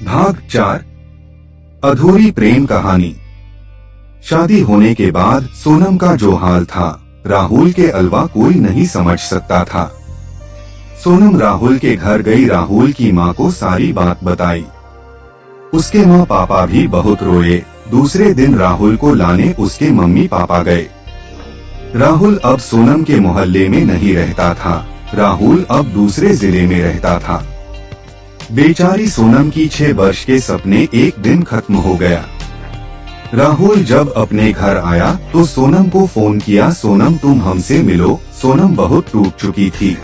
भाग 4 अधूरी प्रेम कहानी। शादी होने के बाद सोनम का जो हाल था राहुल के अलावा कोई नहीं समझ सकता था। सोनम राहुल के घर गई, राहुल की माँ को सारी बात बताई। उसके माँ पापा भी बहुत रोए। दूसरे दिन राहुल को लाने उसके मम्मी पापा गए। राहुल अब सोनम के मोहल्ले में नहीं रहता था, राहुल अब दूसरे जिले में रहता था। बेचारी सोनम की 6 वर्ष के सपने एक दिन खत्म हो गया। राहुल जब अपने घर आया तो सोनम को फोन किया, सोनम तुम हमसे मिलो। सोनम बहुत टूट चुकी थी।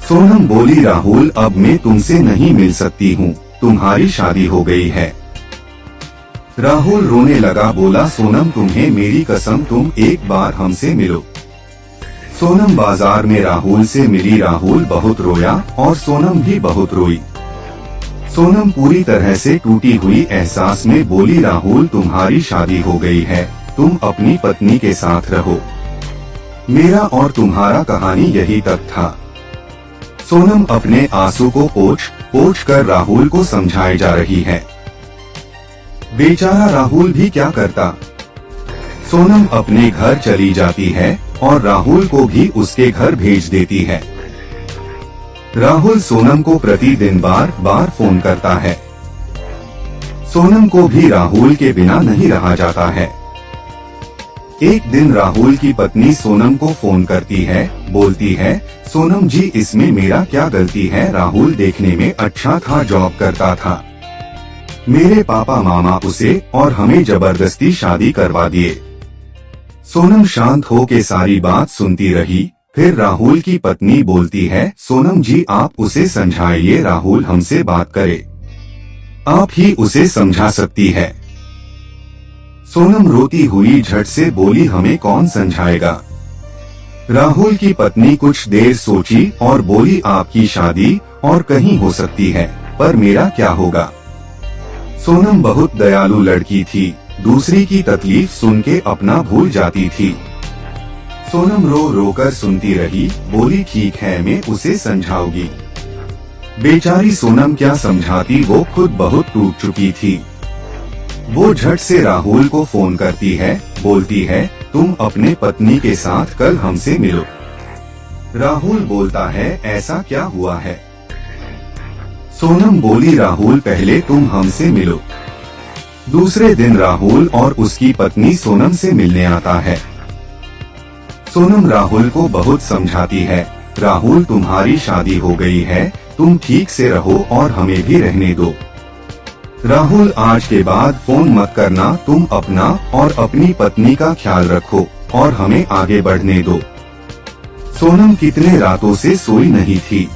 सोनम बोली, राहुल अब मैं तुमसे नहीं मिल सकती हूँ, तुम्हारी शादी हो गई है। राहुल रोने लगा, बोला सोनम तुम्हें मेरी कसम, तुम एक बार हमसे मिलो। सोनम बाजार में राहुल से मिली, राहुल बहुत रोया और सोनम भी बहुत रोई। सोनम पूरी तरह से टूटी हुई एहसास में बोली, राहुल तुम्हारी शादी हो गई है, तुम अपनी पत्नी के साथ रहो। मेरा और तुम्हारा कहानी यही तक था। सोनम अपने आंसू को पोंछ कर राहुल को समझाए जा रही है। बेचारा राहुल भी क्या करता। सोनम अपने घर चली जाती है और राहुल को भी उसके घर भेज देती है। राहुल सोनम को प्रतिदिन बार फोन करता है। सोनम को भी राहुल के बिना नहीं रहा जाता है। एक दिन राहुल की पत्नी सोनम को फोन करती है, बोलती है, सोनम जी इसमें मेरा क्या गलती है, राहुल देखने में अच्छा था, जॉब करता था, मेरे पापा मामा उसे और हमें जबरदस्ती शादी करवा दिए। सोनम शांत होके सारी बात सुनती रही। फिर राहुल की पत्नी बोलती है, सोनम जी आप उसे समझाइए, राहुल हमसे बात करे, आप ही उसे समझा सकती है। सोनम रोती हुई झट से बोली, हमें कौन समझाएगा। राहुल की पत्नी कुछ देर सोची और बोली, आपकी शादी और कहीं हो सकती है, पर मेरा क्या होगा। सोनम बहुत दयालु लड़की थी, दूसरी की तकलीफ सुन के अपना भूल जाती थी। सोनम रो कर सुनती रही, बोली ठीक है मैं उसे समझाऊंगी। बेचारी सोनम क्या समझाती, वो खुद बहुत टूट चुकी थी। वो झट से राहुल को फोन करती है, बोलती है तुम अपने पत्नी के साथ कल हमसे मिलो। राहुल बोलता है ऐसा क्या हुआ है। सोनम बोली, राहुल पहले तुम हमसे मिलो। दूसरे दिन राहुल और उसकी पत्नी सोनम से मिलने आता है। सोनम राहुल को बहुत समझाती है, राहुल तुम्हारी शादी हो गई है, तुम ठीक से रहो और हमें भी रहने दो। राहुल आज के बाद फोन मत करना, तुम अपना और अपनी पत्नी का ख्याल रखो और हमें आगे बढ़ने दो। सोनम कितने रातों से सोई नहीं थी,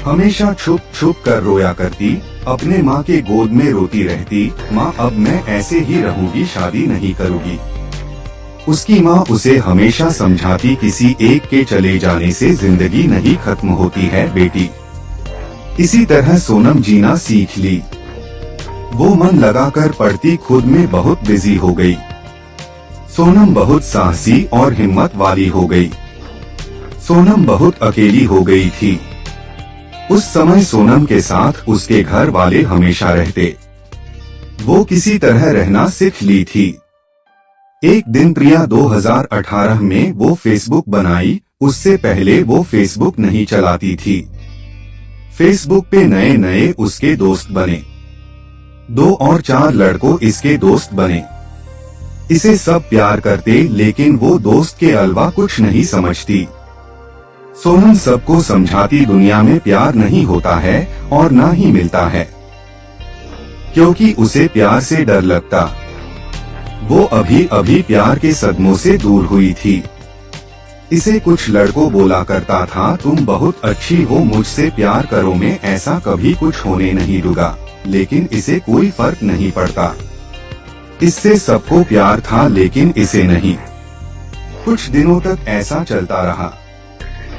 हमेशा छुप कर रोया करती, अपने माँ के गोद में रोती रहती, माँ अब मैं ऐसे ही रहूंगी, शादी नहीं करूंगी। उसकी माँ उसे हमेशा समझाती, किसी एक के चले जाने से जिंदगी नहीं खत्म होती है बेटी। इसी तरह सोनम जीना सीख ली। वो मन लगाकर पढ़ती, खुद में बहुत बिजी हो गई। सोनम बहुत साहसी और हिम्मत वाली हो गई। सोनम बहुत अकेली हो गई थी। उस समय सोनम के साथ उसके घर वाले हमेशा रहते। वो किसी तरह रहना सीख ली थी। एक दिन प्रिया 2018 में वो फेसबुक बनाई, उससे पहले वो फेसबुक नहीं चलाती थी। फेसबुक पे नए उसके दोस्त बने, 2 और 4 लड़कों इसके दोस्त बने। इसे सब प्यार करते, लेकिन वो दोस्त के अलावा कुछ नहीं समझती। सोनम सबको समझाती, दुनिया में प्यार नहीं होता है और ना ही मिलता है, क्योंकि उसे प्यार से डर लगता। वो अभी प्यार के सदमों से दूर हुई थी। इसे कुछ लड़कों बोला करता था, तुम बहुत अच्छी हो, मुझसे प्यार करो, मैं ऐसा कभी कुछ होने नहीं दूंगा, लेकिन इसे कोई फर्क नहीं पड़ता। इससे सबको प्यार था लेकिन इसे नहीं। कुछ दिनों तक ऐसा चलता रहा।